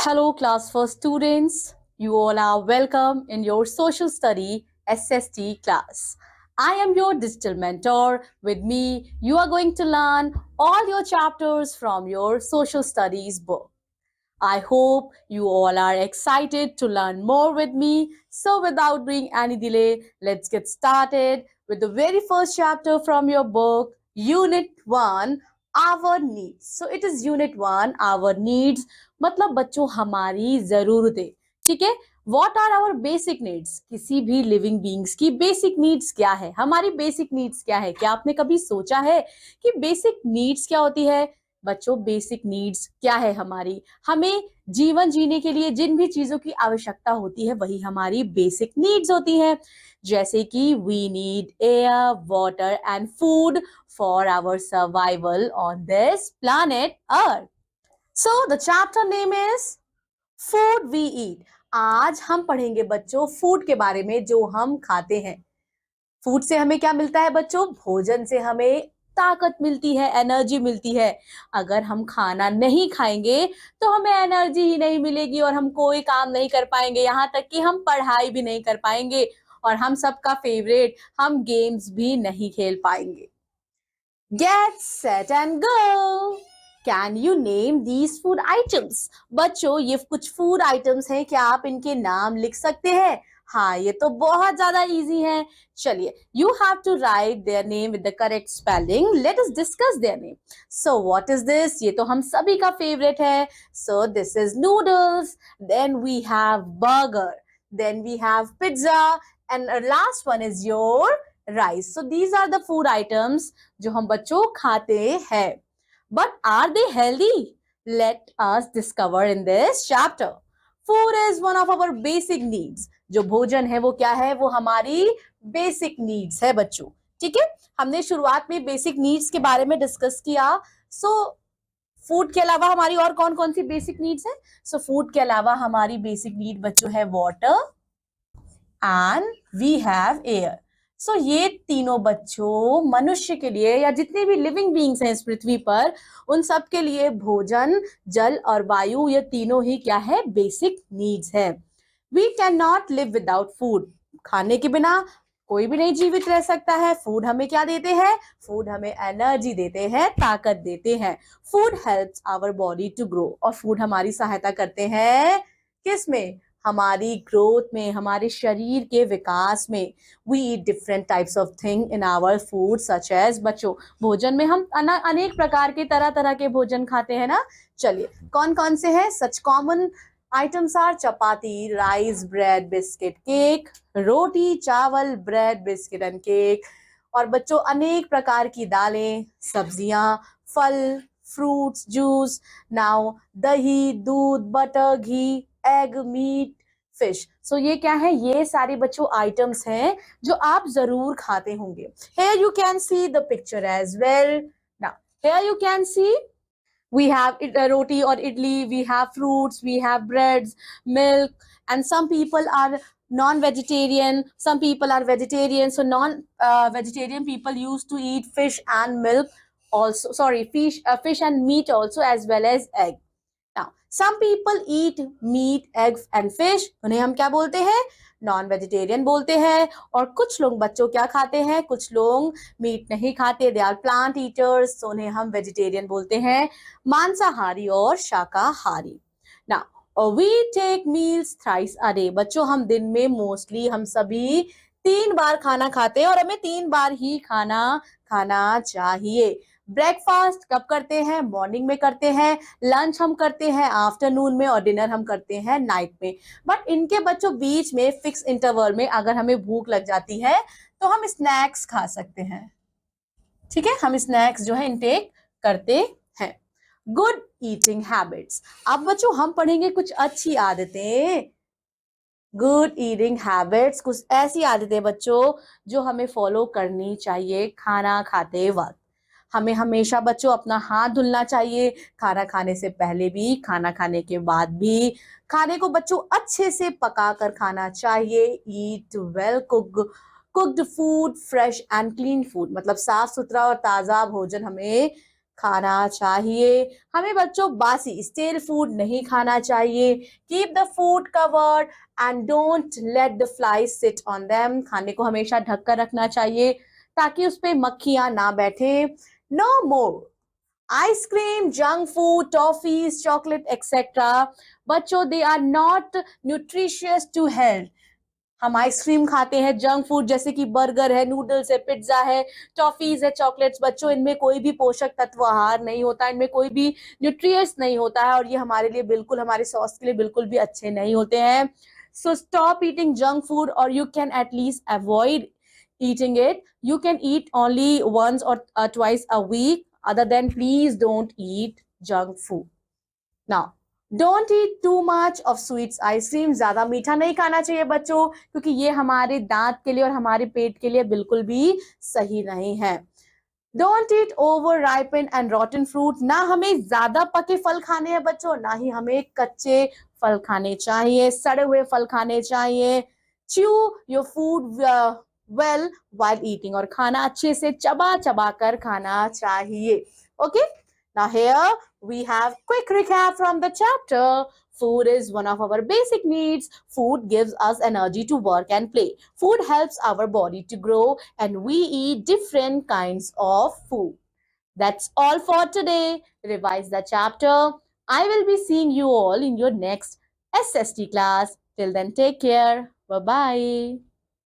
Hello, class 4 students. You all are welcome in your social study SST class. I am your digital mentor. With me, you are going to learn all your chapters from your social studies book. I hope you all are excited to learn more with me. So, without doing any delay, let's get started with the very first chapter from your book, Unit 1, Our Needs. So, it is Unit 1, Our Needs. मतलब बच्चों हमारी ज़रूरतें, ठीक है। What are our basic needs? किसी भी living beings की basic needs क्या है, हमारी बेसिक नीड्स क्या है? क्या आपने कभी सोचा है कि बेसिक नीड्स क्या होती है? बच्चों, बेसिक नीड्स क्या है हमारी? हमें जीवन जीने के लिए जिन भी चीजों की आवश्यकता होती है वही हमारी बेसिक नीड्स होती हैं। जैसे कि we need air, water and food for our survival on this planet earth. So the chapter name is food we eat. आज हम पढ़ेंगे बच्चों फूड के बारे में, जो हम खाते हैं। फूड से हमें क्या मिलता है बच्चों? भोजन से हमें ताकत मिलती है, एनर्जी मिलती है। अगर हम खाना नहीं खाएंगे तो हमें एनर्जी ही नहीं मिलेगी और हम कोई काम नहीं कर पाएंगे, यहाँ तक कि हम पढ़ाई भी नहीं कर पाएंगे और हम सबका फेवरेट, हम गेम्स भी नहीं खेल पाएंगे। Get set and go. Can you name these food items? बच्चों, ये कुछ फूड आइटम्स हैं, क्या आप इनके नाम लिख सकते हैं? हाँ, ये तो बहुत ज्यादा इजी है। चलिए, you have to write their name with the correct spelling. Let us discuss their name. So what is this? ये तो हम सभी का फेवरेट है। So this is noodles. Then we have burger. Then we have pizza. And last one is your rice. So these are the food items जो हम बच्चों खाते हैं। But are they healthy? Let us discover in this chapter. Food is one of our basic needs. जो भोजन है वो क्या है? वो हमारी बेसिक नीड्स है बच्चों, ठीक है। हमने शुरुआत में बेसिक नीड्स के बारे में डिस्कस किया। सो फूड के अलावा हमारी और कौन कौन सी बेसिक नीड्स है? सो फूड के अलावा हमारी बेसिक नीड बच्चों है water and we have air. So ये तीनों बच्चों मनुष्य के लिए या जितने भी लिविंग बीइंग्स हैं इस पृथ्वी पर, उन सब के लिए भोजन, जल और वायु, ये तीनों ही क्या है? बेसिक नीड्स है। We can not live without food. खाने के बिना कोई भी नहीं जीवित रह सकता है। फूड हमें क्या देते हैं? फूड हमें एनर्जी देते हैं, ताकत देते हैं। Food helps our body to grow. और फूड हमारी सहायता करते हैं किस में? हमारी ग्रोथ में, हमारे शरीर के विकास में। We eat different types of thing in our food such as. बच्चों, भोजन में हम अनेक प्रकार के, तरह तरह के भोजन खाते हैं ना। चलिए, कौन कौन से हैं? Such common items are chapati, rice, bread, biscuit, cake, roti, chawal, bread, biscuit and cake. और बच्चों, अनेक प्रकार की दालें, सब्जियां, फल, फ्रूट्स, जूस। नाउ दही, दूध, बटर, घी, एग, मीट, फिश। सो ये क्या है? ये सारे बच्चों आइटम्स हैं जो आप जरूर खाते होंगे। Here you can see the picture as well. Now, here you can see we have roti or idli, we have fruits, we have breads, milk, and some people are non-vegetarian, some people are vegetarian. So non-vegetarian people used to eat fish and milk also, sorry, fish and meat also, as well as egg. Now, some people eat meat, eggs and fish. उन्हें हम क्या बोलते हैं? Non vegetarian बोलते हैं। और कुछ लोग बच्चों क्या खाते हैं? कुछ लोग मीट नहीं खाते, दे आर प्लांट ईटर्स, तो उन्हें हम वेजिटेरियन बोलते हैं, मांसाहारी और शाकाहारी। Now we take meals thrice a day. बच्चों, हम दिन में मोस्टली हम सभी 3 बार खाना खाते हैं और हमें 3 बार ही खाना खाना चाहिए। ब्रेकफास्ट कब करते हैं? मॉर्निंग में करते हैं। लंच हम करते हैं आफ्टरनून में और डिनर हम करते हैं नाइट में। बट इनके बच्चों बीच में फिक्स इंटरवल में अगर हमें भूख लग जाती है तो हम स्नैक्स खा सकते हैं, ठीक है। हम स्नैक्स जो है इनटेक करते हैं। Good eating habits. अब बच्चों हम पढ़ेंगे कुछ अच्छी आदतें। गुड ईटिंग हैबिट्स, कुछ ऐसी आदतें बच्चों जो हमें फॉलो करनी चाहिए खाना खाते वक्त। हमें हमेशा बच्चों अपना हाथ धुलना चाहिए, खाना खाने से पहले भी, खाना खाने के बाद भी। खाने को बच्चों अच्छे से पका कर खाना चाहिए। ईट well cooked food, fresh and clean food. मतलब साफ सुथरा और ताज़ा भोजन हमें खाना चाहिए। हमें बच्चों बासी स्टेल फूड नहीं खाना चाहिए। Keep the food covered and don't let the flies sit on them. खाने को हमेशा ढक कर रखना चाहिए ताकि उस पे मक्खियां ना बैठे। No more ice cream, junk food, toffees, chocolate etcetera. बच्चों, they are not nutritious to health. हम आइसक्रीम खाते हैं, जंक फूड जैसे कि बर्गर है, नूडल्स है, पिज्जा है, टॉफीज है, चॉकलेट्स। बच्चों, इनमें कोई भी पोषक तत्व आहार नहीं होता, इनमें कोई भी न्यूट्रिएंट्स नहीं होता है और ये हमारे लिए बिल्कुल, हमारे स्वास्थ्य के लिए बिल्कुल भी अच्छे नहीं होते हैं। So stop eating junk food or you can at least avoid eating it. You can eat only once or twice a week. Other than, please don't eat junk food. Now, don't eat too much of sweets ice cream. ज्यादा मीठा नहीं खाना चाहिए बच्चों, क्योंकि ये हमारे दांत के लिए और हमारे पेट के लिए बिल्कुल भी सही नहीं है। Don't eat over ripen and रॉटन fruit. ना हमें ज्यादा पके फल खाने हैं बच्चों, ना ही हमें कच्चे फल खाने चाहिए, सड़े हुए फल खाने चाहिए। Chew your food well while eating, और खाना अच्छे से चबा चबा कर खाना चाहिए। Okay, now here we have quick recap from the chapter. Food is one of our basic needs. Food gives us energy to work and play. Food helps our body to grow, and we eat different kinds of food. That's all for today. Revise the chapter. I will be seeing you all in your next SST class. Till then, take care. Bye bye.